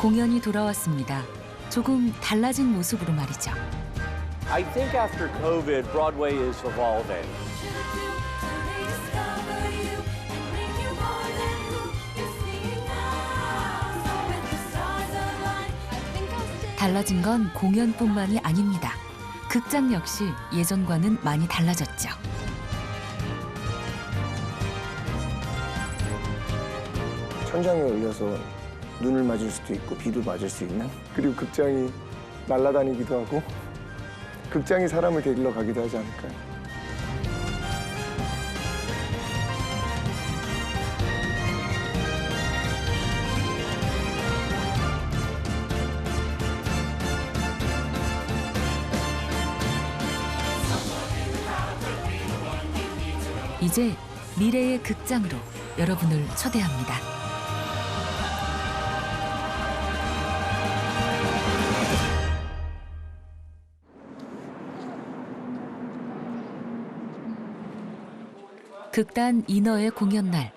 공연이 돌아왔습니다. 조금 달라진 모습으로 말이죠. I think after COVID, Broadway is evolving. 달라진 건 공연뿐만이 아닙니다. 극장 역시 예전과는 많이 달라졌죠. 천장에 올려서 눈을 맞을 수도 있고 비도 맞을 수 있는, 그리고 극장이 날아다니기도 하고 극장이 사람을 데리러 가기도 하지 않을까요? 이제 미래의 극장으로 여러분을 초대합니다. 극단 인어의 공연 날.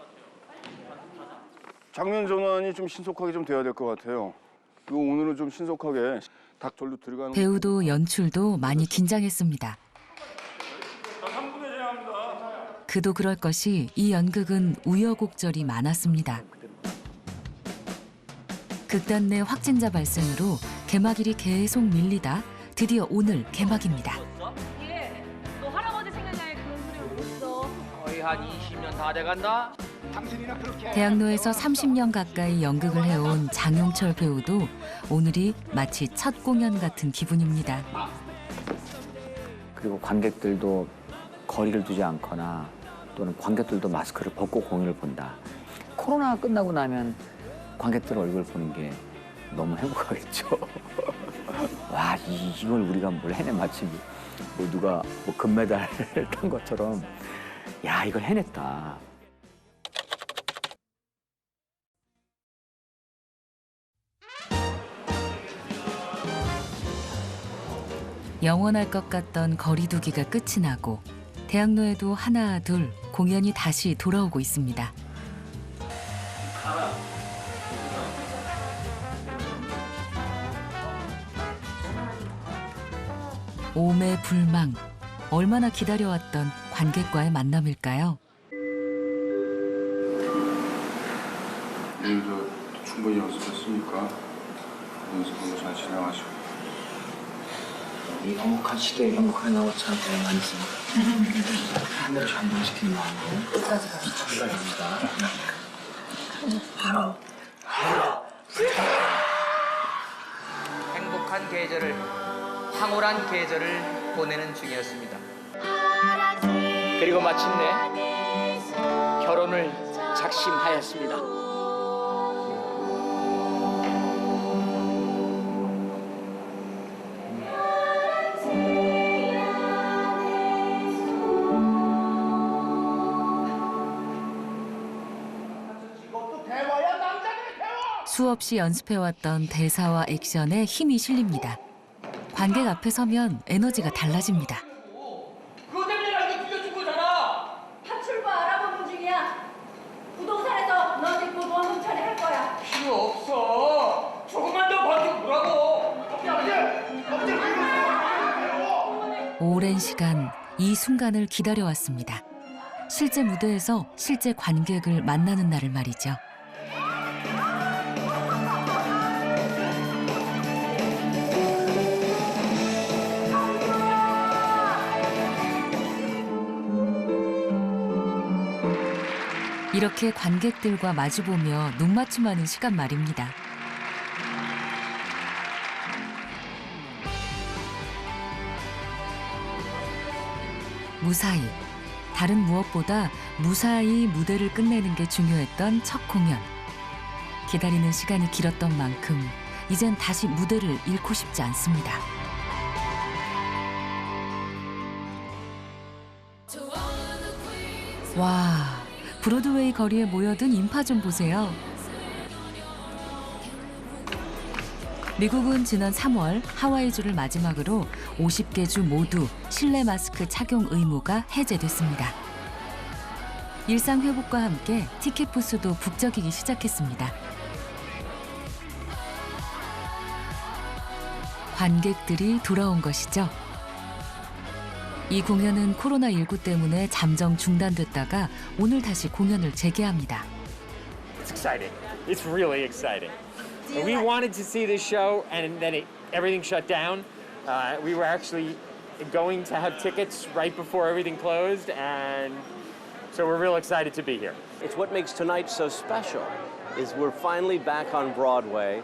장면 전환이 좀 신속하게 좀 돼야 될 것 같아요. 그리고 오늘은 좀 신속하게 딱 절로 들어가는. 배우도 연출도 많이 긴장했습니다. 그도 그럴 것이 이 연극은 우여곡절이 많았습니다. 극단 내 확진자 발생으로 개막일이 계속 밀리다 드디어 오늘 개막입니다. 예, 너 할아버지 생각날 그런 소리를 못 써. 거의 한 20년 다 돼간다. 대학로에서 30년 가까이 연극을 해온 장용철 배우도 오늘이 마치 첫 공연 같은 기분입니다. 그리고 관객들도 거리를 두지 않거나 또는 관객들도 마스크를 벗고 공연을 본다. 코로나가 끝나고 나면 관객들 얼굴 보는 게 너무 행복하겠죠. 와, 이걸 우리가 뭘 해내. 마치 뭐 누가 뭐 금메달 탄 것처럼. 야, 이걸 해냈다. 영원할 것 같던 거리두기가 끝이 나고 대학로에도 하나 둘 공연이 다시 돌아오고 있습니다. 오매불망, 얼마나 기다려왔던 관객과의 만남일까요? 내일도 충분히 연습했으니까 연습을 잘 진행하시고. 이 행복한 시대에 행복하게 나왔잖아. 많지. 하늘을 감동시키는 마음으로 끝까지 갑시다. 바로. 행복한 계절을, 황홀한 계절을 보내는 중이었습니다. 그리고 마침내 결혼을 작심하였습니다. 수없이 연습해왔던 대사와 액션에 힘이 실립니다. 관객 앞에 서면 에너지가 달라집니다. 그것 때문에 나 이거 빌려준 거잖아. 파출부 알아보는 중이야. 부동산에서 너 데리고 원금 처리할 거야. 필요 없어. 조금만 더 버텨보라고. 오랜 시간 이 순간을 기다려왔습니다. 실제 무대에서 실제 관객을 만나는 날을 말이죠. 이렇게 관객들과 마주보며 눈맞춤하는 시간 말입니다. 무사히, 다른 무엇보다 무사히 무대를 끝내는 게 중요했던 첫 공연. 기다리는 시간이 길었던 만큼 이젠 다시 무대를 잃고 싶지 않습니다. 와, 브로드웨이 거리에 모여든 인파 좀 보세요. 미국은 지난 3월 하와이주를 마지막으로 50개 주 모두 실내 마스크 착용 의무가 해제됐습니다. 일상 회복과 함께 티켓 부수도 북적이기 시작했습니다. 관객들이 돌아온 것이죠. 이 공연은 코로나19 때문에 잠정 중단됐다가 오늘 다시 공연을 재개합니다. It's exciting. It's really exciting. We wanted to see this show, and then everything shut down. We were actually going to have tickets right before everything closed, and so we're real excited to be here. It's what makes tonight so special, is we're finally back on Broadway,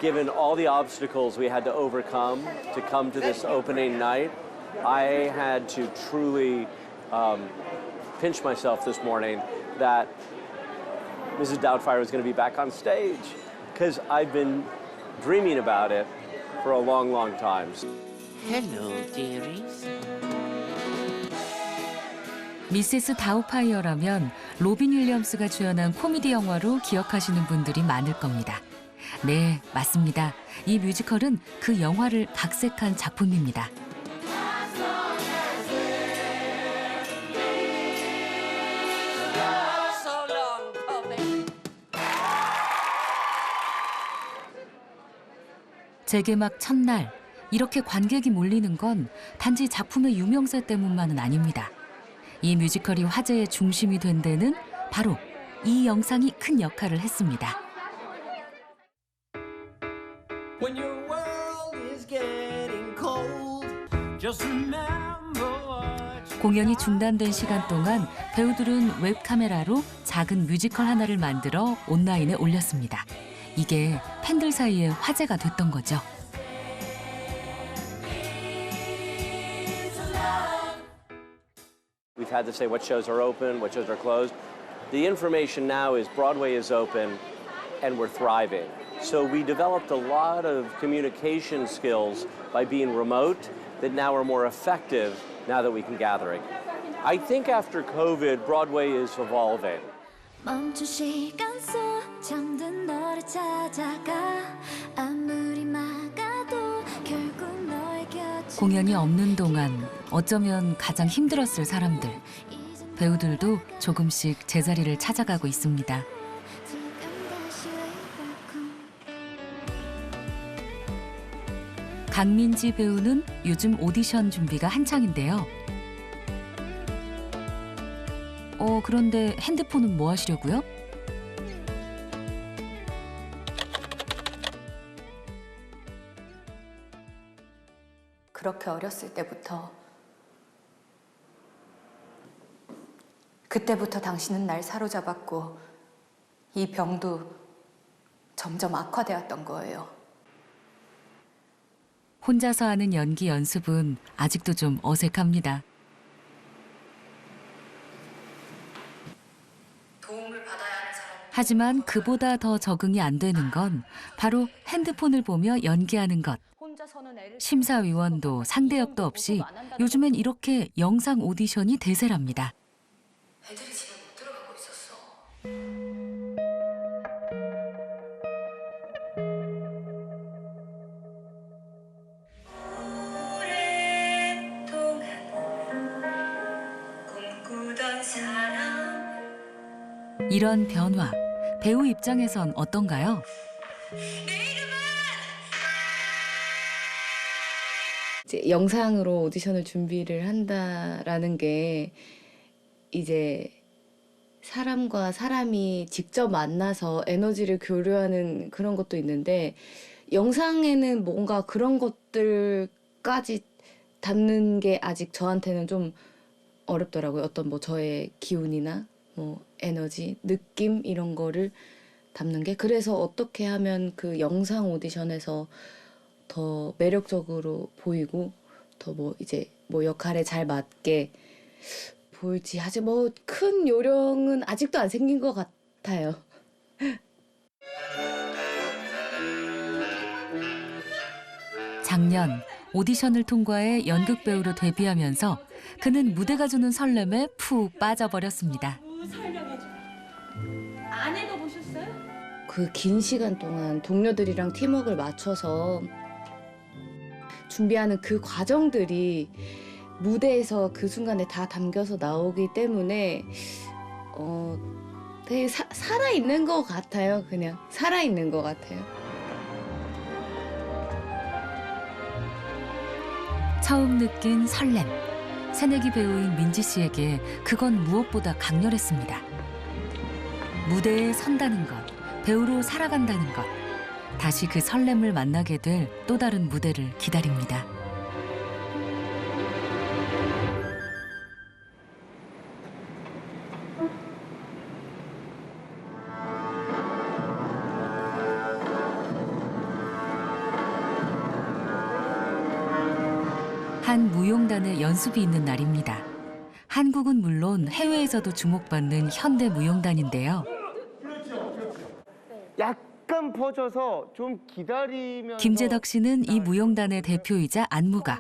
given all the obstacles we had to overcome to come to this opening night. I had to truly pinch myself this morning that Mrs. Doubtfire was going to be back on stage, because I've been dreaming about it for a long, long time. Hello, dearies. 미세스 다우파이어라면 로빈 윌리엄스가 주연한 코미디 영화로 기억하시는 분들이 많을 겁니다. 네, 맞습니다. 이 뮤지컬은 그 영화를 각색한 작품입니다. 재개막 첫날, 이렇게 관객이 몰리는 건 단지 작품의 유명세 때문만은 아닙니다. 이 뮤지컬이 화제의 중심이 된 데는 바로 이 영상이 큰 역할을 했습니다. When your world is getting cold, just remember what 공연이 중단된 시간 동안 배우들은 웹카메라로 작은 뮤지컬 하나를 만들어 온라인에 올렸습니다. 이게 팬들 사이에 화제가 됐던 거죠. We've had to say what shows are open, what shows are closed. The information now is Broadway is open and we're thriving. So we developed a lot of communication skills by being remote that now are more effective now that we can gather. I think after COVID, Broadway is evolving. 멈춘 시간 속 잠든 너를 찾아가 아무리 막아도 결국 너의 곁에 공연이 없는 동안 어쩌면 가장 힘들었을 사람들. 배우들도 조금씩 제자리를 찾아가고 있습니다. 지금 다시 welcome. 강민지 배우는 요즘 오디션 준비가 한창인데요. 그런데 핸드폰은 뭐 하시려고요? 그렇게 어렸을 때부터 그때부터 당신은 날 사로잡았고 이 병도 점점 악화되었던 거예요. 혼자서 하는 연기 연습은 아직도 좀 어색합니다. 하지만 그보다 더 적응이 안 되는 건 바로 핸드폰을 보며 연기하는 것. 심사위원도 상대역도 없이 요즘엔 이렇게 영상 오디션이 대세랍니다. 애들이 집에 못 들어가고 있었어. 오랫동안 꿈꾸던 사람 이런 변화, 배우 입장에선 어떤가요? 이제 영상으로 오디션을 준비를 한다라는 게 이제 사람과 사람이 직접 만나서 에너지를 교류하는 그런 것도 있는데 영상에는 뭔가 그런 것들까지 담는 게 아직 저한테는 좀 어렵더라고요. 어떤 뭐 저의 기운이나 뭐 에너지, 느낌 이런 거를 담는 게. 그래서 어떻게 하면 그 영상 오디션에서 더 매력적으로 보이고 더 뭐 이제 뭐 역할에 잘 맞게 보일지 아직 뭐 큰 요령은 아직도 안 생긴 것 같아요. 작년 오디션을 통과해 연극 배우로 데뷔하면서 그는 무대가 주는 설렘에 푹 빠져버렸습니다. 설명해줘. 안 읽어보셨어요? 그 긴 시간 동안 동료들이랑 팀워크를 맞춰서 준비하는 그 과정들이 무대에서 그 순간에 다 담겨서 나오기 때문에 되게 살아있는 것 같아요. 그냥 살아있는 것 같아요. 처음 느낀 설렘. 새내기 배우인 민지 씨에게 그건 무엇보다 강렬했습니다. 무대에 선다는 것, 배우로 살아간다는 것. 다시 그 설렘을 만나게 될 또 다른 무대를 기다립니다. 한 무용단의 연습이 있는 날입니다. 한국은 물론 해외에서도 주목받는 현대 무용단인데요. 약간 퍼져서 좀 기다리면서 김재덕 씨는 이 무용단의 대표이자 안무가.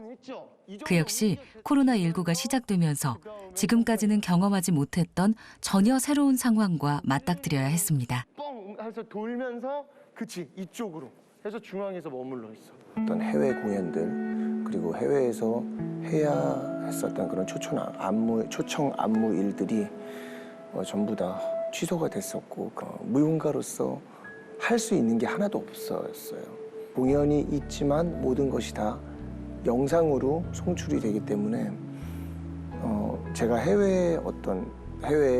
그 역시 코로나19가 시작되면서 지금까지는 경험하지 못했던 전혀 새로운 상황과 맞닥뜨려야 했습니다. 뻥 해서 돌면서 그치 이쪽으로 해서 중앙에서 머물러 있어. 어떤 해외 공연들 그리고 해외에서 해야 했었던 그런 초청 안무 일들이 전부 다 취소가 됐었고 무용가로서 할 수 있는 게 하나도 없었어요. 공연이 있지만 모든 것이 다 영상으로 송출이 되기 때문에 제가 해외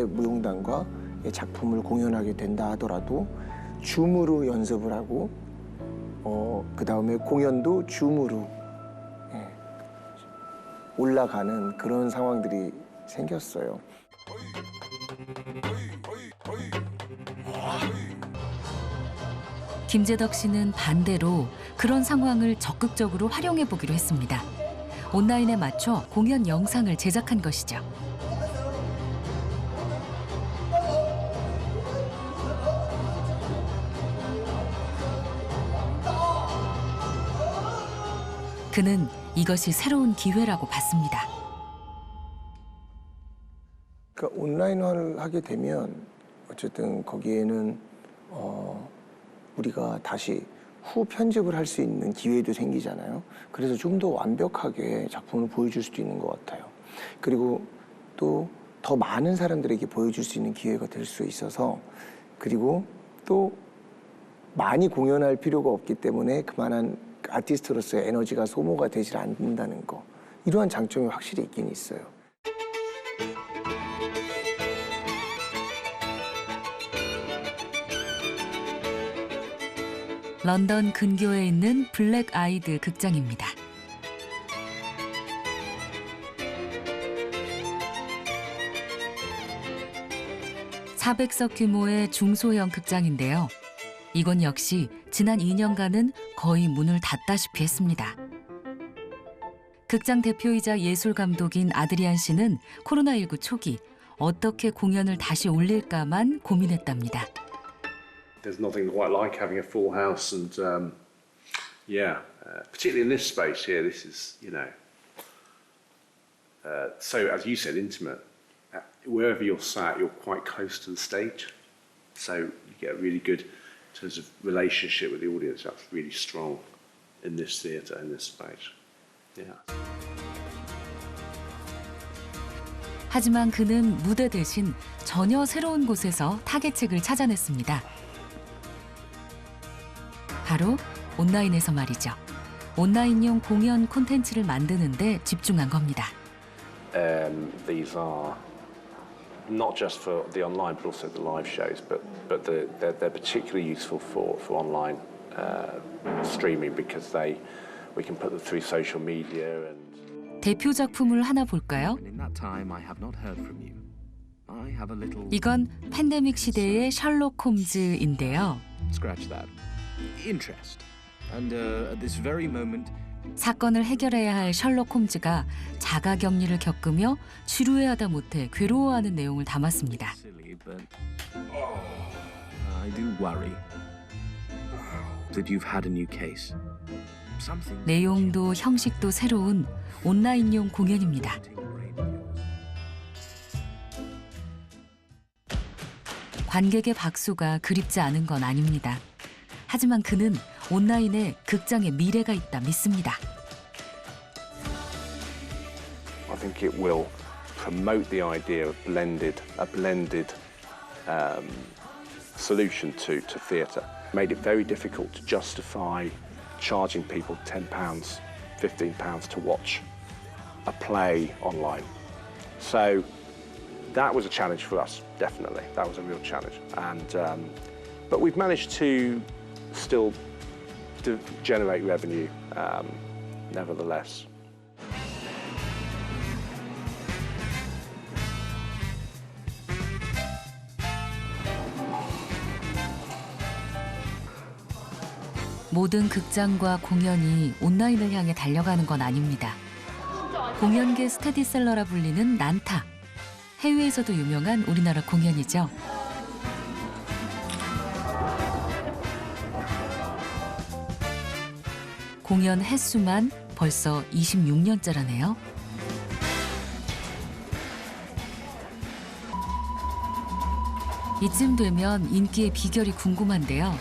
무용단과 작품을 공연하게 된다 하더라도 줌으로 연습을 하고 그 다음에 공연도 줌으로 올라가는 그런 상황들이 생겼어요. 김재덕 씨는 반대로 그런 상황을 적극적으로 활용해 보기로 했습니다. 온라인에 맞춰 공연 영상을 제작한 것이죠. 그는 이것이 새로운 기회라고 봤습니다. 그러니까 온라인화를 하게 되면 어쨌든 거기에는 우리가 다시 후 편집을 할 수 있는 기회도 생기잖아요. 그래서 좀 더 완벽하게 작품을 보여줄 수도 있는 것 같아요. 그리고 또 더 많은 사람들에게 보여줄 수 있는 기회가 될 수 있어서 그리고 또 많이 공연할 필요가 없기 때문에 그만한 아티스트로서의 에너지가 소모가 되질 않는다는 거. 이러한 장점이 확실히 있긴 있어요. 런던 근교에 있는 블랙 아이드 극장입니다. (400석) 규모의 중소형 극장인데요. 이건 역시 지난 2년간은 거의 문을 닫다시피 했습니다. 극장 대표이자 예술감독인 아드리안 씨는 코로나19 초기 어떻게 공연을 다시 올릴까만 고민했답니다. There's nothing quite like having a full house, and particularly in this space here. This is, so as you said, intimate. Wherever you're sat, you're quite close to the stage, so you get a really good, in terms of relationship with the audience. That's really strong in this theatre, in this space. Yeah. 하지만 그는 무대 대신 전혀 새로운 곳에서 타겟책을 찾아냈습니다. 바로 온라인에서 말이죠. 온라인용 공연 콘텐츠를 만드는 데 집중한 겁니다. These are not just for the online, but also the live shows. But they're particularly useful for online streaming because we can put them through social media and. 대표 작품을 하나 볼까요? 이건 팬데믹 시대의 셜록 홈즈인데요. 사건을 해결해야 할 셜록 홈즈가 자가격리를 겪으며 지루해하다 못해 괴로워하는 내용을 담았습니다. 내용도 형식도 새로운 온라인용 공연입니다. 관객의 박수가 그립지 않은 건 아닙니다. 하지만 그는 온라인에 극장의 미래가 있다 믿습니다. I think it will promote the idea of a blended solution to theatre. Made it very difficult to justify charging people £10, £15 to watch a play online. So that was a challenge for us, definitely. That was a real challenge. And but we've managed to still generate revenue, nevertheless. 모든 극장과 공연이 온라인을 향해 달려가는 건 아닙니다. 공연계 스테디셀러라 불리는 난타. 해외에서도 유명한 우리나라 공연이죠. 공연 횟수만 벌써 26년째라네요. 이쯤 되면 인기의 비결이 궁금한데요.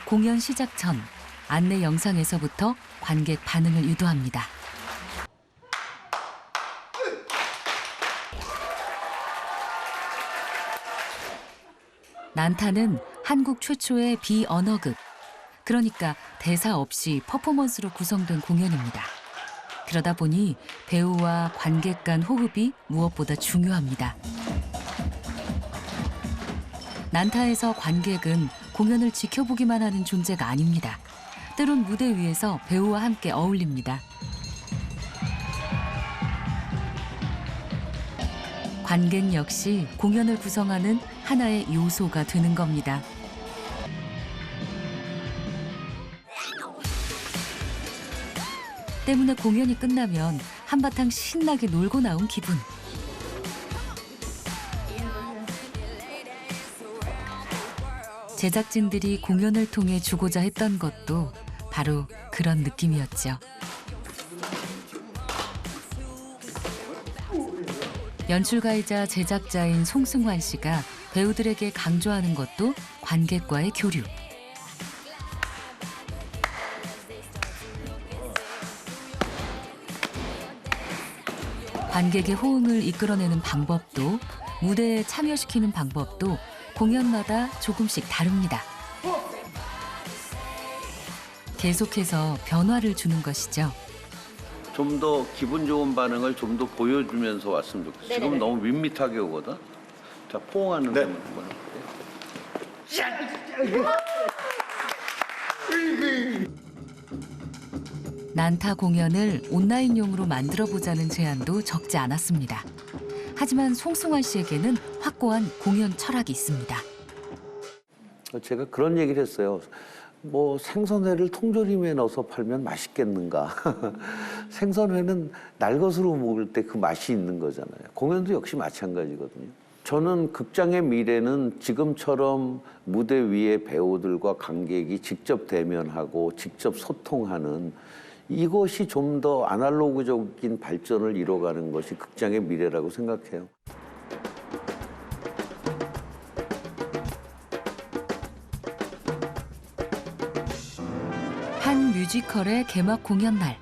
공연 시작 전 안내 영상에서부터 관객 반응을 유도합니다. 난타는 한국 최초의 비언어극, 그러니까 대사 없이 퍼포먼스로 구성된 공연입니다. 그러다 보니 배우와 관객 간 호흡이 무엇보다 중요합니다. 난타에서 관객은 공연을 지켜보기만 하는 존재가 아닙니다. 때론 무대 위에서 배우와 함께 어울립니다. 관객 역시 공연을 구성하는 하나의 요소가 되는 겁니다. 때문에 공연이 끝나면 한바탕 신나게 놀고 나온 기분. 제작진들이 공연을 통해 주고자 했던 것도 바로 그런 느낌이었죠. 연출가이자 제작자인 송승환 씨가 배우들에게 강조하는 것도 관객과의 교류. 관객의 호응을 이끌어내는 방법도, 무대에 참여시키는 방법도 공연마다 조금씩 다릅니다. 계속해서 변화를 주는 것이죠. 좀 더 기분 좋은 반응을 좀 더 보여주면서 왔으면 좋겠어요. 네네네. 지금 너무 밋밋하게 오거든. 자, 포옹하는 거 한번 해볼게요. 난타 공연을 온라인용으로 만들어보자는 제안도 적지 않았습니다. 하지만 송승환 씨에게는 확고한 공연 철학이 있습니다. 제가 그런 얘기를 했어요. 뭐 생선회를 통조림에 넣어서 팔면 맛있겠는가. 생선회는 날것으로 먹을 때 그 맛이 있는 거잖아요. 공연도 역시 마찬가지거든요. 저는 극장의 미래는 지금처럼 무대 위에 배우들과 관객이 직접 대면하고 직접 소통하는, 이것이 좀 더 아날로그적인 발전을 이뤄가는 것이 극장의 미래라고 생각해요. 한 뮤지컬의 개막 공연 날.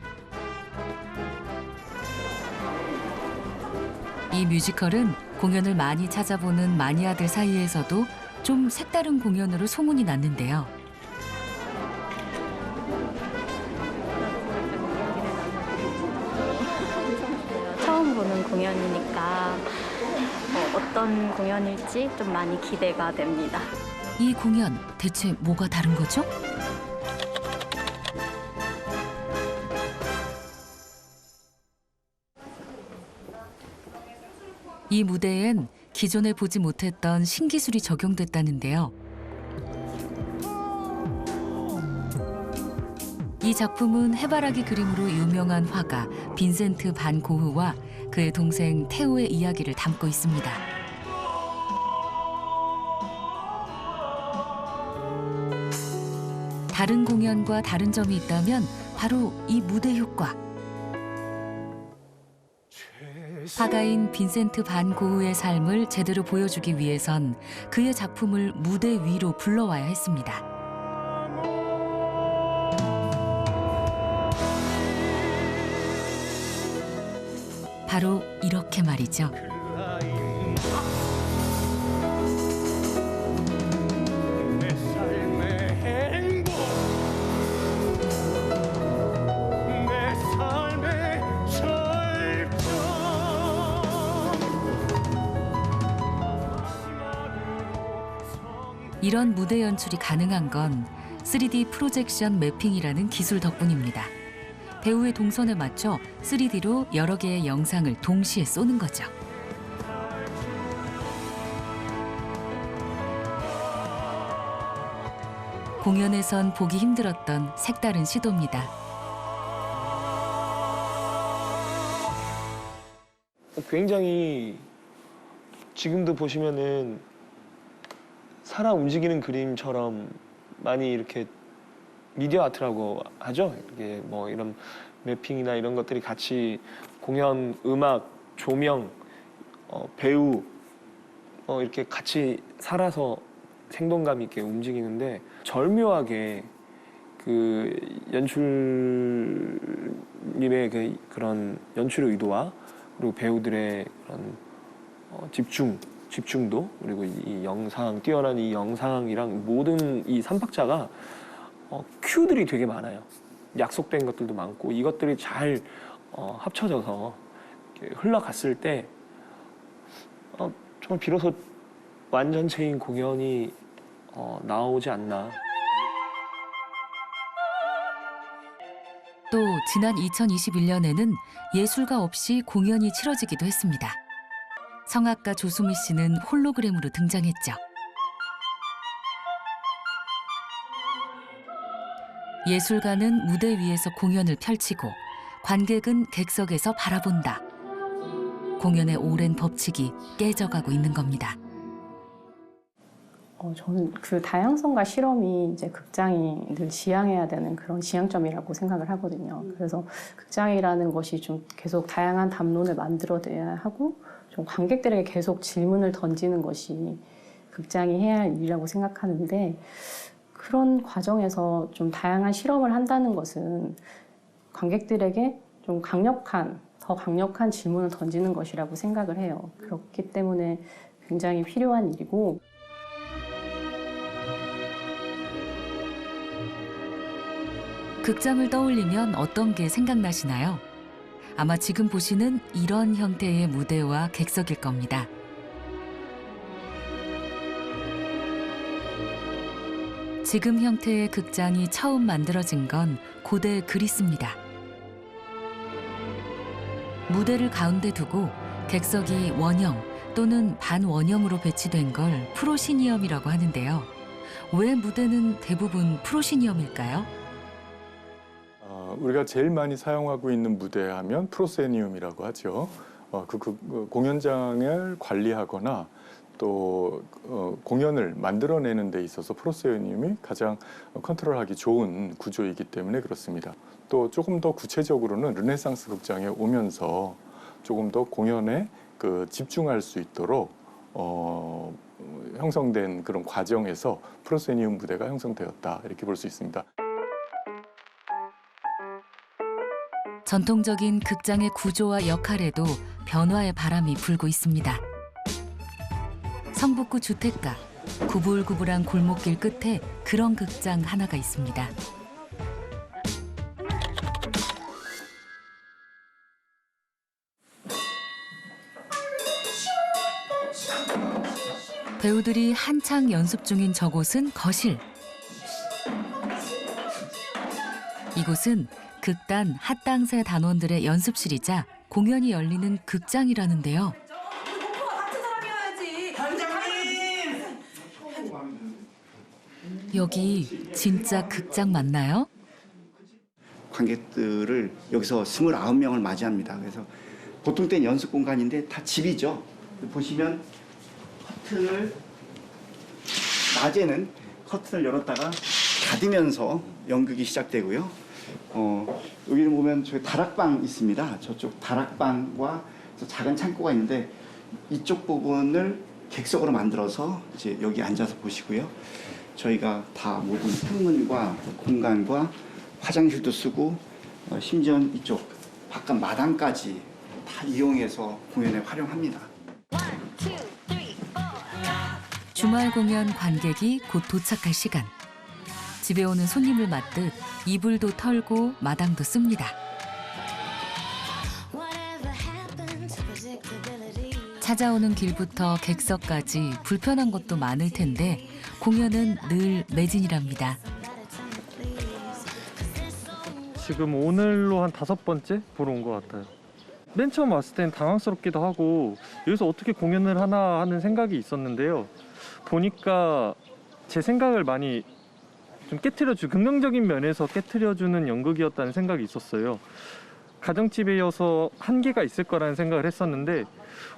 이 뮤지컬은 공연을 많이 찾아보는 마니아들 사이에서도 좀 색다른 공연으로 소문이 났는데요. 처음 보는 공연이니까 어떤 공연일지 좀 많이 기대가 됩니다. 이 공연 대체 뭐가 다른 거죠? 이 무대엔 기존에 보지 못했던 신기술이 적용됐다는데요. 이 작품은 해바라기 그림으로 유명한 화가 빈센트 반 고흐와 그의 동생 테오의 이야기를 담고 있습니다. 다른 공연과 다른 점이 있다면 바로 이 무대 효과. 화가인 빈센트 반 고흐의 삶을 제대로 보여주기 위해선 그의 작품을 무대 위로 불러와야 했습니다. 바로 이렇게 말이죠. 이런 무대 연출이 가능한 건 3D 프로젝션 매핑이라는 기술 덕분입니다. 배우의 동선에 맞춰 3D로 여러 개의 영상을 동시에 쏘는 거죠. 공연에선 보기 힘들었던 색다른 시도입니다. 굉장히 지금도 보시면은 사람 움직이는 그림처럼 많이 이렇게 미디어 아트라고 하죠. 이게 뭐 이런 매핑이나 이런 것들이 같이 공연, 음악, 조명, 배우 이렇게 같이 살아서 생동감 있게 움직이는데 절묘하게 그 연출님의 그런 연출의 의도와 그리고 배우들의 그런 집중도 그리고 이 영상, 뛰어난 이 영상이랑 모든 이 삼박자가 큐들이 되게 많아요. 약속된 것들도 많고 이것들이 잘 합쳐져서 흘러갔을 때 정말 비로소 완전체인 공연이 나오지 않나. 또 지난 2021년에는 예술가 없이 공연이 치러지기도 했습니다. 성악가 조수미 씨는 홀로그램으로 등장했죠. 예술가는 무대 위에서 공연을 펼치고 관객은 객석에서 바라본다. 공연의 오랜 법칙이 깨져가고 있는 겁니다. 저는 그 다양성과 실험이 이제 극장이 늘 지향해야 되는 그런 지향점이라고 생각을 하거든요. 그래서 극장이라는 것이 좀 계속 다양한 담론을 만들어내야 하고 좀 관객들에게 계속 질문을 던지는 것이 극장이 해야 할 일이라고 생각하는데 그런 과정에서 좀 다양한 실험을 한다는 것은 관객들에게 좀 더 강력한 질문을 던지는 것이라고 생각을 해요. 그렇기 때문에 굉장히 필요한 일이고 극장을 떠올리면 어떤 게 생각나시나요? 아마 지금 보시는 이런 형태의 무대와 객석일 겁니다. 지금 형태의 극장이 처음 만들어진 건 고대 그리스입니다. 무대를 가운데 두고 객석이 원형 또는 반원형으로 배치된 걸 프로시니엄이라고 하는데요. 왜 무대는 대부분 프로시니엄일까요? 우리가 제일 많이 사용하고 있는 무대 하면 프로세니움이라고 하죠. 그 공연장을 관리하거나 또 공연을 만들어내는 데 있어서 프로세니움이 가장 컨트롤하기 좋은 구조이기 때문에 그렇습니다. 또 조금 더 구체적으로는 르네상스 극장에 오면서 조금 더 공연에 집중할 수 있도록 형성된 그런 과정에서 프로세니움 무대가 형성되었다 이렇게 볼 수 있습니다. 전통적인 극장의 구조와 역할에도 변화의 바람이 불고 있습니다. 성북구 주택가, 구불구불한 골목길 끝에 그런 극장 하나가 있습니다. 배우들이 한창 연습 중인 저곳은 거실. 이곳은 극단 핫당새 단원들의 연습실이자 공연이 열리는 극장이라는데요. 여기 진짜 극장 맞나요? 관객들을 여기서 29명을 맞이합니다. 그래서 보통 때는 연습 공간인데 다 집이죠. 보시면 커튼을 낮에는 커튼을 열었다가 닫으면서 연극이 시작되고요. 여기는 보면 저희 다락방 있습니다. 저쪽 다락방과 작은 창고가 있는데 이쪽 부분을 객석으로 만들어서 이제 여기 앉아서 보시고요. 저희가 다 모든 창문과 공간과 화장실도 쓰고 심지어 이쪽 바깥 마당까지 다 이용해서 공연에 활용합니다. 주말 공연 관객이 곧 도착할 시간. 집에 오는 손님을 맞듯 이불도 털고 마당도 씁니다. 찾아오는 길부터 객석까지 불편한 것도 많을 텐데 공연은 늘 매진이랍니다. 지금 오늘로 한 5번째 보러 온 것 같아요. 맨 처음 왔을 땐 당황스럽기도 하고 여기서 어떻게 공연을 하나 하는 생각이 있었는데요. 보니까 제 생각을 많이 좀 긍정적인 면에서 깨트려주는 연극이었다는 생각이 있었어요. 가정집이어서 한계가 있을 거라는 생각을 했었는데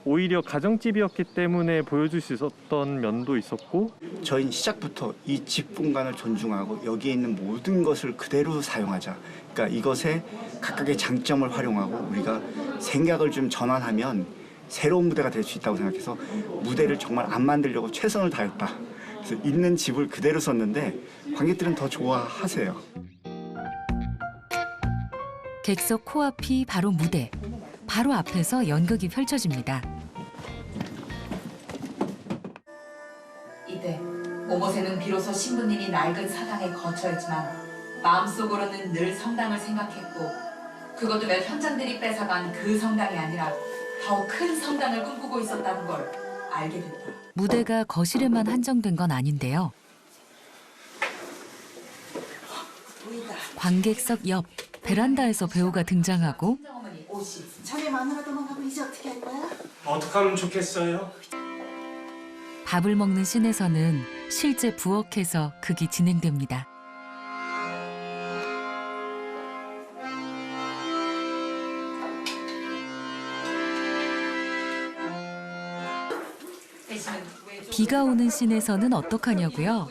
오히려 가정집이었기 때문에 보여줄 수 있었던 면도 있었고, 저희는 시작부터 이 집 공간을 존중하고 여기에 있는 모든 것을 그대로 사용하자. 그러니까 이것의 각각의 장점을 활용하고 우리가 생각을 좀 전환하면 새로운 무대가 될 수 있다고 생각해서 무대를 정말 안 만들려고 최선을 다했다. 그래서 있는 집을 그대로 썼는데 관객들은 더 좋아하세요. 객석 코앞이 바로 무대. 바로 앞에서 연극이 펼쳐집니다. 이때 오못에는 비로소 신부님이 낡은 사당에 거처했지만 마음속으로는 늘 성당을 생각했고, 그것도 몇 현장들이 뺏어간 그 성당이 아니라 더 큰 성당을 꿈꾸고 있었다는 걸 알게 됐다. 무대가 거실에만 한정된 건 아닌데요. 관객석 옆 베란다에서 배우가 등장하고 저리 마누라 도망가고 이제 어떻게 할 거야? 어떻게 하면 좋겠어요? 밥을 먹는 씬에서는 실제 부엌에서 극이 진행됩니다. 비가 오는 씬에서는 어떡하냐고요?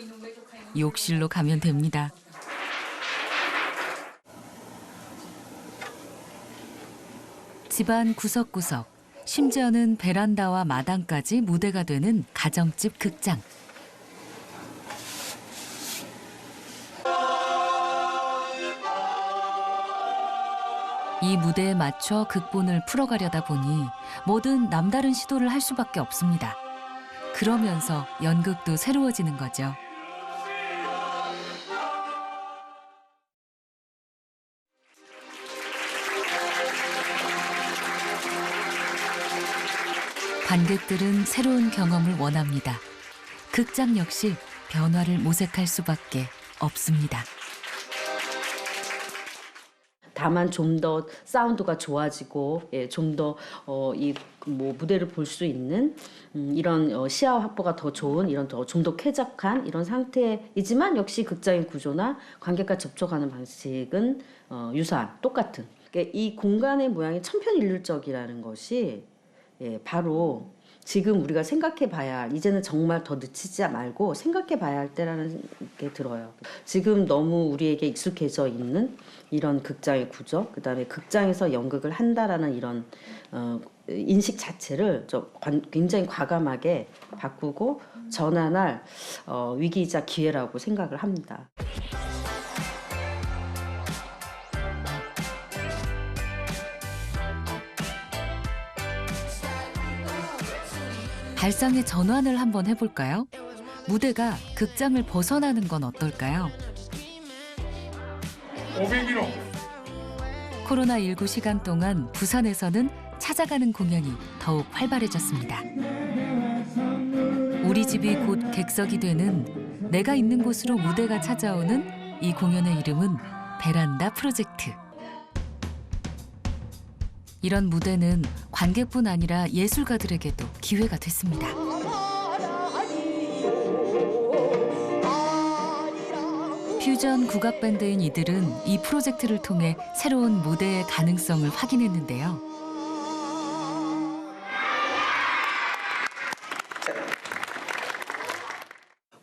욕실로 가면 됩니다. 집안 구석구석, 심지어는 베란다와 마당까지 무대가 되는 가정집 극장. 이 무대에 맞춰 극본을 풀어가려다 보니 뭐든 남다른 시도를 할 수밖에 없습니다. 그러면서 연극도 새로워지는 거죠. 관객들은 새로운 경험을 원합니다. 극장 역시 변화를 모색할 수밖에 없습니다. 다만 좀 더 사운드가 좋아지고, 좀 더 이 무대를 볼 수 있는 이런 시야 확보가 더 좋은, 이런 좀 더 쾌적한 이런 상태이지만 역시 극장의 구조나 관객과 접촉하는 방식은 유사한, 똑같은. 그러니까 이 공간의 모양이 천편일률적이라는 것이 바로 지금 우리가 생각해봐야, 이제는 정말 더 늦추지 말고 생각해봐야 할 때라는 게 들어요. 지금 너무 우리에게 익숙해져 있는 이런 극장의 구조, 그다음에 극장에서 연극을 한다라는 이런 인식 자체를 굉장히 과감하게 바꾸고 전환할 위기이자 기회라고 생각을 합니다. 발상의 전환을 한번 해볼까요? 무대가 극장을 벗어나는 건 어떨까요? 500km. 코로나19 시간 동안 부산에서는 찾아가는 공연이 더욱 활발해졌습니다. 우리 집이 곧 객석이 되는, 내가 있는 곳으로 무대가 찾아오는 이 공연의 이름은 베란다 프로젝트. 이런 무대는 관객뿐 아니라 예술가들에게도 기회가 됐습니다. 퓨전 국악밴드인 이들은 이 프로젝트를 통해 새로운 무대의 가능성을 확인했는데요.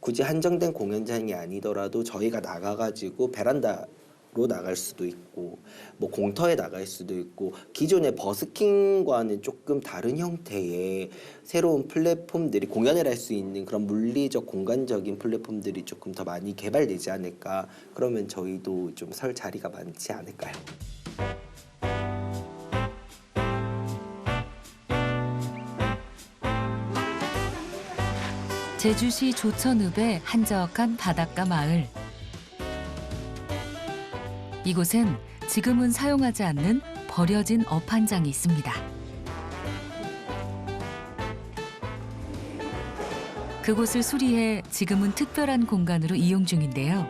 굳이 한정된 공연장이 아니더라도 저희가 나가가지고 베란다로 나갈 수도 있고, 뭐 공터에 나갈 수도 있고, 기존의 버스킹과는 조금 다른 형태의 새로운 플랫폼들이, 공연을 할 수 있는 그런 물리적 공간적인 플랫폼들이 조금 더 많이 개발되지 않을까. 그러면 저희도 좀 설 자리가 많지 않을까요? 제주시 조천읍의 한적한 바닷가 마을. 이곳엔 지금은 사용하지 않는 버려진 업 한 장이 있습니다. 그곳을 수리해 지금은 특별한 공간으로 이용 중인데요.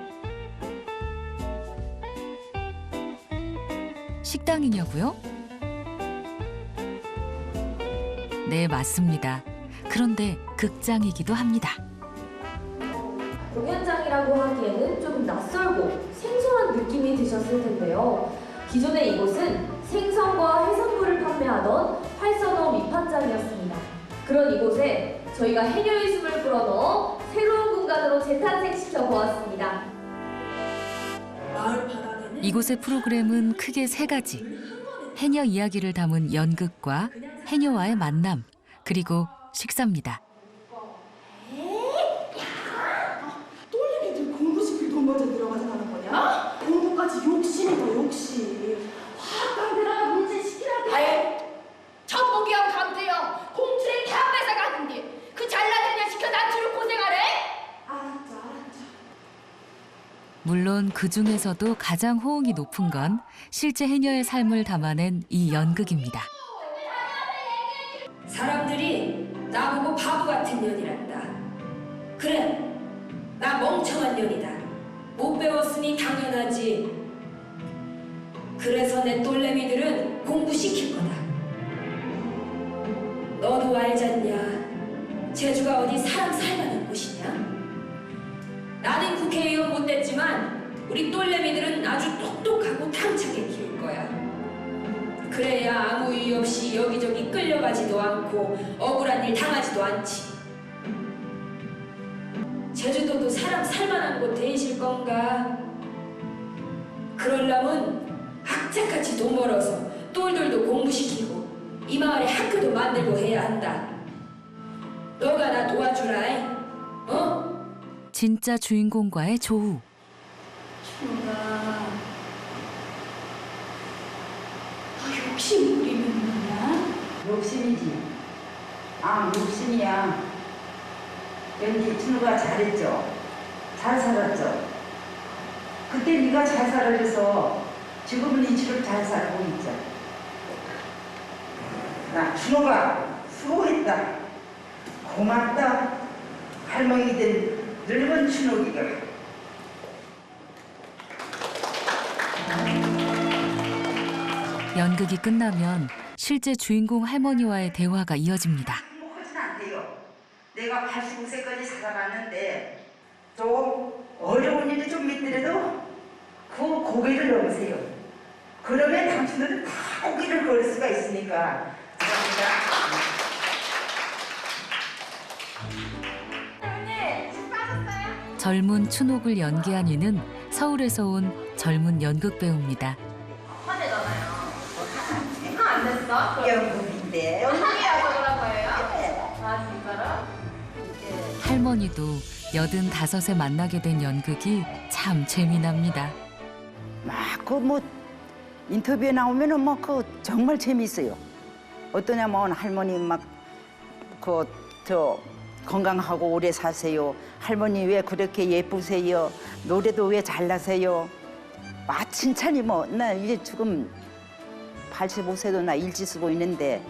식당이냐고요? 네, 맞습니다. 그런데 극장이기도 합니다. 공연장이라고 하기에는 좀 낯설고 생소한 느낌이 드셨을 텐데요. 기존의 이곳은 생선과 해산물을 판매하던 활선어 밑판장이었습니다. 그런 이곳에 저희가 해녀의숨을 불어넣어 새로운 공간으로 재탄생시켜 보았습니다. 이곳의 프로그램은 크게 3가지. 해녀 이야기를 담은 연극과 해녀와의 만남, 그리고 식사입니다. 똘레미들 공부시킬 돈 먼저 들어가서 하는 거냐? 공부까지 욕심이다 욕심. 화가 들어가 문제 시키라고. 아예 천복이형 감대형 공투를 다 뺏어가는데 그 잘난 해녀 시켜 난투를 고생하래? 알았죠. 물론 그 중에서도 가장 호응이 높은 건 실제 해녀의 삶을 담아낸 이 연극입니다. 사람들이 나보고 바보 같은 년이란다. 그래, 나 멍청한 년이다. 못 배웠으니 당연하지. 그래서 내 똘레미들은 공부시킬 거다. 너도 알잖냐? 제주가 어디 사람 살만한 곳이냐? 나는 국회의원 못 됐지만 우리 똘레미들은 아주 똑똑하고 당차게 키울 거야. 그래야 아무 이유 없이 여기저기 끌려가지도 않고 억울한 일 당하지도 않지. 제주도도 사람 살만한 곳 되실 건가? 그러려면 악착같이 돈 벌어서 똘똘도 공부시키고 이 마을에 학교도 만들고 해야 한다. 너가 나 도와주라. 어? 진짜 주인공과의 조우. 욕심 부리면 뭐냐? 욕심이지. 아, 욕심이야. 연기 준우가 잘했죠. 잘 살았죠. 그때 네가 잘 살아줘서 지금은 이치를 잘 살고 있죠. 나 준우가 수고했다. 고맙다. 할머니 된 늙은 준우기가. 연극이 끝나면 실제 주인공 할머니와의 대화가 이어집니다. 행복하진 않대요. 내가 85세까지 살아갔는데 좀 어려운 일이 좀 있더라도 그 고개를 넘으세요. 그러면 당신들은 다 고개를 걸 수가 있으니까. 젊은 춘옥을 연기한 이는 서울에서 온 젊은 연극 배우입니다. 안 됐어? 연극인데. 연극이라서 그런 거예요? 아 진짜로? 할머니도 85에 만나게 된 연극이 참 재미납니다. 막 그 뭐 인터뷰에 나오면은 뭐 그 정말 재미있어요. 어떠냐면 할머니 막 그 저 건강하고 오래 사세요. 할머니 왜 그렇게 예쁘세요? 노래도 왜 잘나세요? 막 칭찬이 뭐 나 이제 지금 85세도 나 일지 쓰고 있는데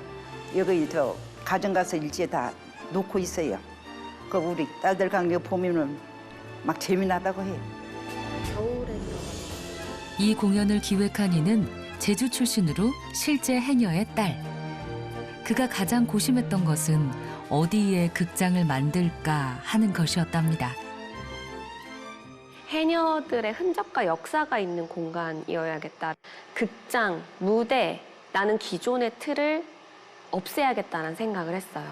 여기 저 가정 가서 일지에 다 놓고 있어요. 그 우리 딸들 강요 보면은 막 재미나다고 해요. 이 공연을 기획한 이는 제주 출신으로 실제 해녀의 딸. 그가 가장 고심했던 것은 어디에 극장을 만들까 하는 것이었답니다. 해녀들의 흔적과 역사가 있는 공간이어야겠다. 극장, 무대, 나는 기존의 틀을 없애야겠다는 생각을 했어요.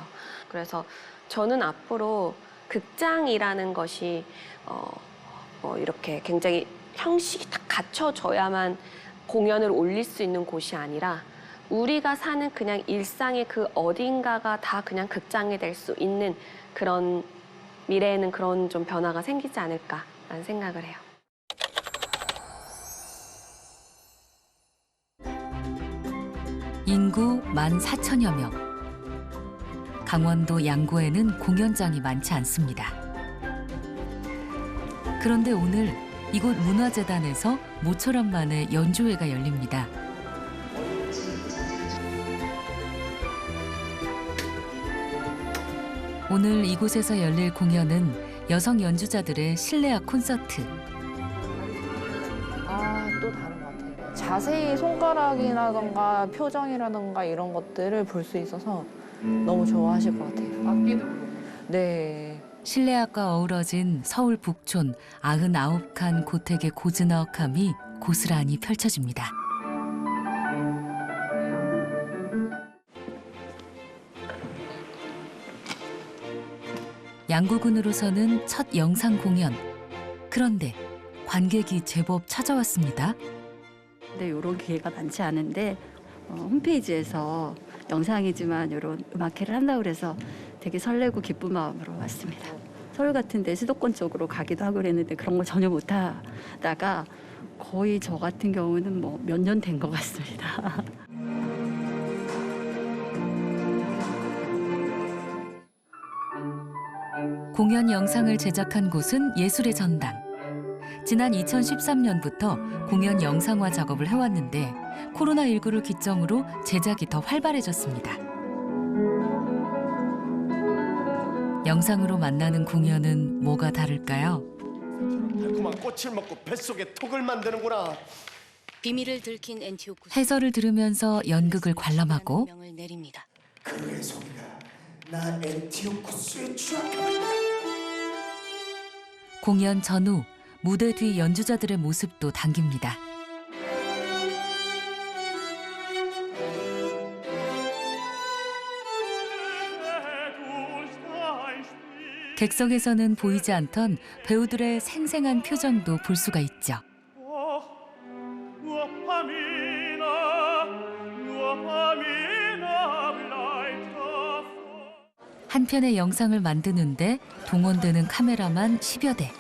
그래서 저는 앞으로 극장이라는 것이 이렇게 굉장히 형식이 딱 갖춰져야만 공연을 올릴 수 있는 곳이 아니라 우리가 사는 그냥 일상의 그 어딘가가 다 그냥 극장이 될 수 있는 그런 미래에는 그런 좀 변화가 생기지 않을까라는 생각을 해요. 인구 14,000여 명. 강원도 양구에는 공연장이 많지 않습니다. 그런데 오늘 이곳 문화재단에서 모처럼 만에 연주회가 열립니다. 오늘 이곳에서 열릴 공연은 여성 연주자들의 실내악 콘서트. 또 다른 것 같아요. 자세히 손가락이라던가 표정이라던가 이런 것들을 볼 수 있어서 너무 좋아하실 것 같아요. 악기도 네. 실내악과 어우러진 서울 북촌 99칸 고택의 고즈넉함이 고스란히 펼쳐집니다. 양구군으로서는 첫 영상 공연. 그런데 관객이 제법 찾아왔습니다. 네, 이런 기회가 많지 않은데 홈페이지에서 영상이지만 이런 음악회를 한다고 그래서 되게 설레고 기쁜 마음으로 왔습니다. 서울 같은 데 수도권 쪽으로 가기도 하고 그랬는데 그런 걸 전혀 못 하다가 거의 저 같은 경우는 뭐 몇 년 된 것 같습니다. 공연 영상을 제작한 곳은 예술의 전당. 지난 2013년부터 공연 영상화 작업을 해왔는데 코로나19를 기점으로 제작이 더 활발해졌습니다. 영상으로 만나는 공연은 뭐가 다를까요? 달콤한 꽃을 먹고 뱃속에 톡을 만드는구나. 비밀을 들킨 엔티오쿠스 해설을 들으면서 연극을 관람하고 명을 내립니다. 그의 소리가 나 엔티오쿠스의 추억. 공연 전후 무대 뒤 연주자들의 모습도 담깁니다. 객석에서는 보이지 않던 배우들의 생생한 표정도 볼 수가 있죠. 한 편의 영상을 만드는데 동원되는 카메라만 10여 대.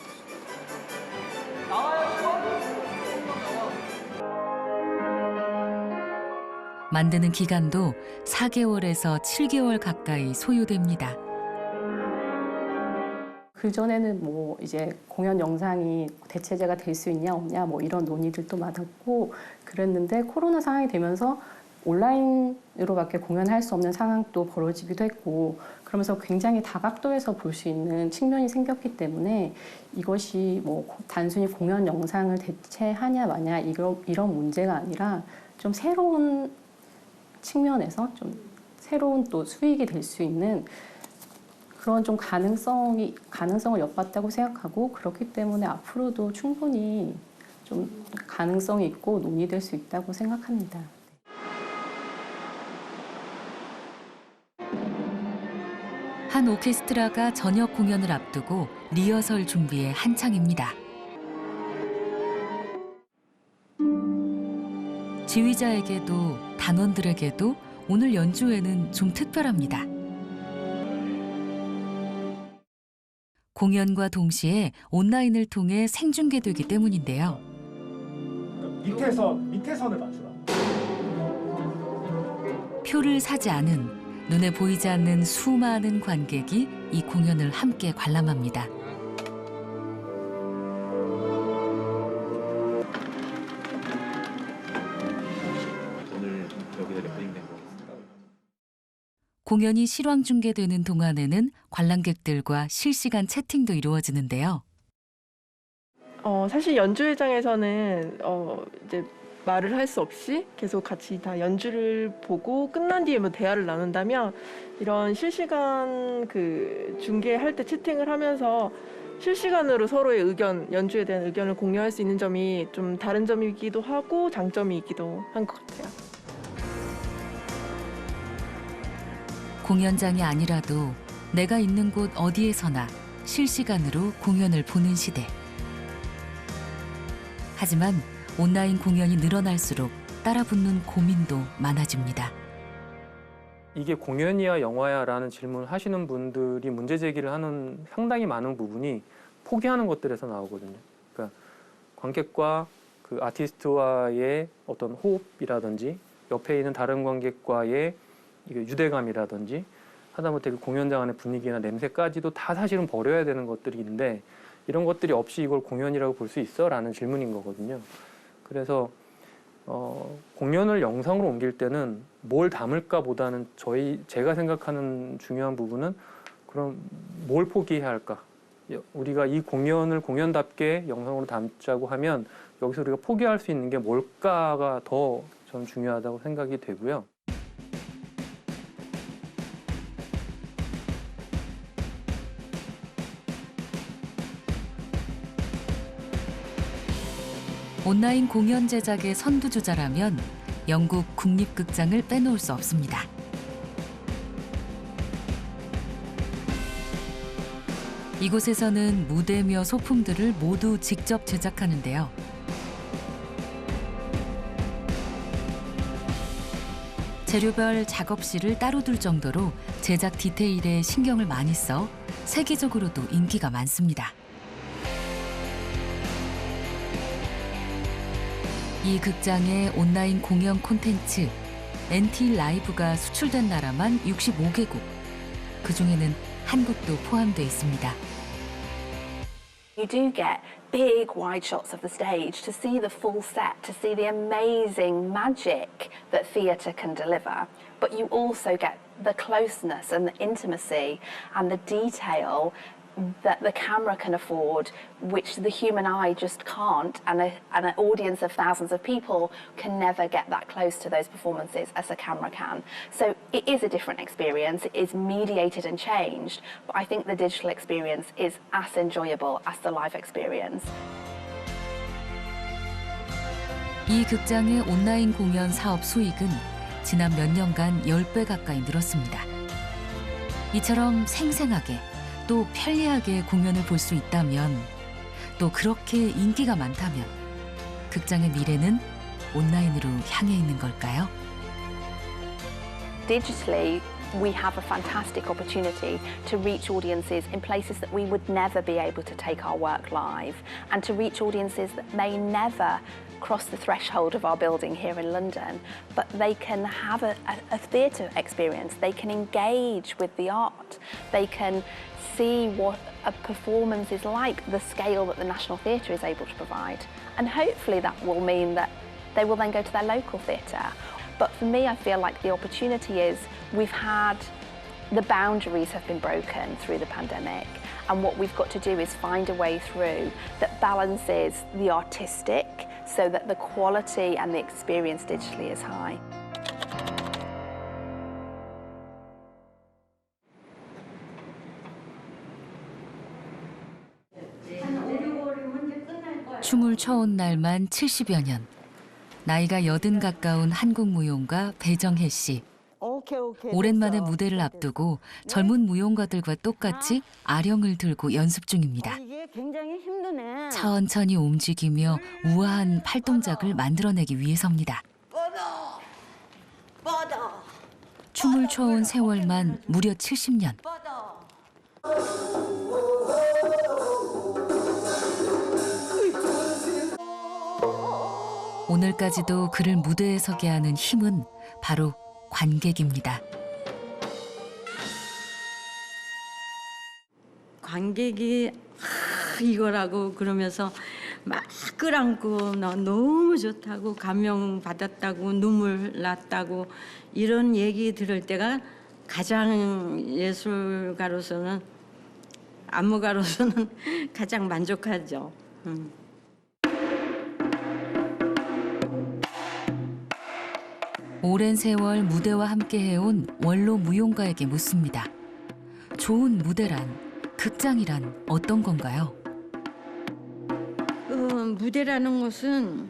만드는 기간도 4개월에서 7개월 가까이 소요됩니다. 그전에는 뭐 이제 공연 영상이 대체제가 될 수 있냐 없냐 뭐 이런 논의들도 많았고 그랬는데 코로나 상황이 되면서 온라인으로밖에 공연할 수 없는 상황도 벌어지기도 했고 그러면서 굉장히 다각도에서 볼 수 있는 측면이 생겼기 때문에 이것이 뭐 단순히 공연 영상을 대체하냐 마냐 이런 문제가 아니라 좀 새로운 측면에서 좀 새로운 또 수익이 될 수 있는 그런 좀 가능성을 엿봤다고 생각하고 그렇기 때문에 앞으로도 충분히 좀 가능성이 있고 논의될 수 있다고 생각합니다. 한 오케스트라가 저녁 공연을 앞두고 리허설 준비에 한창입니다. 지휘자에게도 단원들에게도 오늘 연주회는 좀 특별합니다. 공연과 동시에 온라인을 통해 생중계되기 때문인데요. 밑에선을 맞추라. 표를 사지 않은, 눈에 보이지 않는 수많은 관객이 이 공연을 함께 관람합니다. 오늘 여기서 레코딩된 거. 공연이 실황 중계되는 동안에는 관람객들과 실시간 채팅도 이루어지는데요. 사실 연주회장에서는 이제 말을 할 수 없이 계속 같이 다 연주를 보고 끝난 뒤에 뭐 대화를 나눈다면 이런 실시간 그 중계할 때 채팅을 하면서 실시간으로 서로의 의견, 연주에 대한 의견을 공유할 수 있는 점이 좀 다른 점이기도 하고 장점이 있기도 한 것 같아요. 공연장이 아니라도 내가 있는 곳 어디에서나 실시간으로 공연을 보는 시대. 하지만 온라인 공연이 늘어날수록 따라붙는 고민도 많아집니다. 이게 공연이야 영화야라는 질문을 하시는 분들이 문제 제기를 하는 상당히 많은 부분이 포기하는 것들에서 나오거든요. 그러니까 관객과 그 아티스트와의 어떤 호흡이라든지 옆에 있는 다른 관객과의 유대감이라든지 하다못해 그 공연장 안의 분위기나 냄새까지도 다 사실은 버려야 되는 것들인데 이런 것들이 없이 이걸 공연이라고 볼 수 있어? 라는 질문인 거거든요. 그래서 공연을 영상으로 옮길 때는 뭘 담을까 보다는 제가 생각하는 중요한 부분은 그럼 뭘 포기해야 할까? 우리가 이 공연을 공연답게 영상으로 담자고 하면 여기서 우리가 포기할 수 있는 게 뭘까가 더 전 중요하다고 생각이 되고요. 온라인 공연 제작의 선두주자라면 영국 국립극장을 빼놓을 수 없습니다. 이곳에서는 무대며 소품들을 모두 직접 제작하는데요. 재료별 작업실을 따로 둘 정도로 제작 디테일에 신경을 많이 써 세계적으로도 인기가 많습니다. 이 극장의 온라인 공연 콘텐츠 NT 라이브가 수출된 나라만 65개국. 그중에는 한국도 포함되어 있습니다. You do get big wide shots of the stage to see the full set, to see the amazing magic that theatre can deliver. But you also get the closeness and the intimacy and the detail that the camera can afford, which the human eye just can't, and an audience of thousands of people can never get that close to those performances as a camera can. So it is a different experience, it is mediated and changed, but I think the digital experience is as enjoyable as the live experience. 이 극장의 온라인 공연 사업 수익은 지난 몇 년간 10배 가까이 늘었습니다. 이처럼 생생하게 또 편리하게 공연을 볼 수 있다면, 또 그렇게 인기가 많다면 극장의 미래는 온라인으로 향해 있는 걸까요? Digitally, we have a fantastic opportunity to reach audiences in places that we would never be able to take our work live, and to reach audiences that may never cross the threshold of our building here in London, but they can have a theatre experience, they can engage with the art, they can see what a performance is like, the scale that the National Theatre is able to provide. And hopefully that will mean that they will then go to their local theatre. But for me, I feel like the opportunity is the boundaries have been broken through the pandemic, and what we've got to do is find a way through that balances the artistic so that the quality and the experience digitally is high. 춤을 춰온 날만 70여 년. 나이가 80 가까운 한국 무용가 배정혜 씨. 오랜만에 무대를 앞두고 젊은 무용가들과 똑같이 아령을 들고 연습 중입니다. 이게 굉장히 힘드네. 천천히 움직이며 우아한 팔동작을 만들어내기 위해서입니다. 춤을 춰온 세월만 무려 70년. 오늘까지도 그를 무대에 서게 하는 힘은 바로 관객입니다. 관객이 이거라고 그러면서 막 끌안고 너무 좋다고 감명받았다고 눈물 났다고 이런 얘기 들을 때가 가장 예술가로서는 안무가로서는 가장 만족하죠. 오랜 세월 무대와 함께 해온 원로 무용가에게 묻습니다. 좋은 무대란, 극장이란 어떤 건가요? 무대라는 것은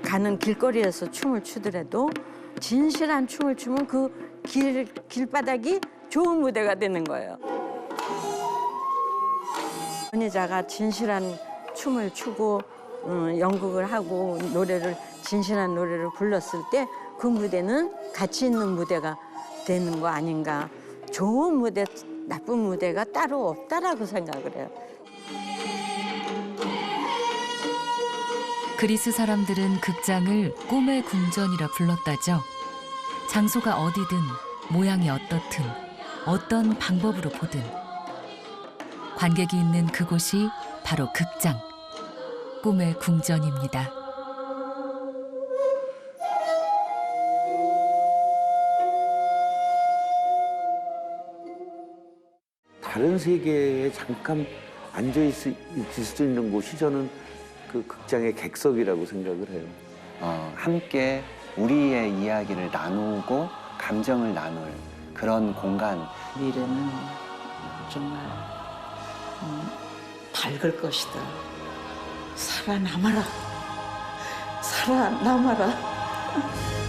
가는 길거리에서 춤을 추더라도 진실한 춤을 추면 그 길바닥이 좋은 무대가 되는 거예요. 연예자가 진실한 춤을 추고 연극을 하고 진실한 노래를 불렀을 때 그 무대는 가치 있는 무대가 되는 거 아닌가. 좋은 무대, 나쁜 무대가 따로 없다라고 생각을 해요. 그리스 사람들은 극장을 꿈의 궁전이라 불렀다죠. 장소가 어디든 모양이 어떻든 어떤 방법으로 보든 관객이 있는 그곳이 바로 극장, 꿈의 궁전입니다. 다른 세계에 잠깐 앉아 있을 수 있는 곳이 저는 그 극장의 객석이라고 생각을 해요. 함께 우리의 이야기를 나누고 감정을 나눌 그런 공간. 미래는 정말 밝을 것이다. 살아남아라. 살아남아라.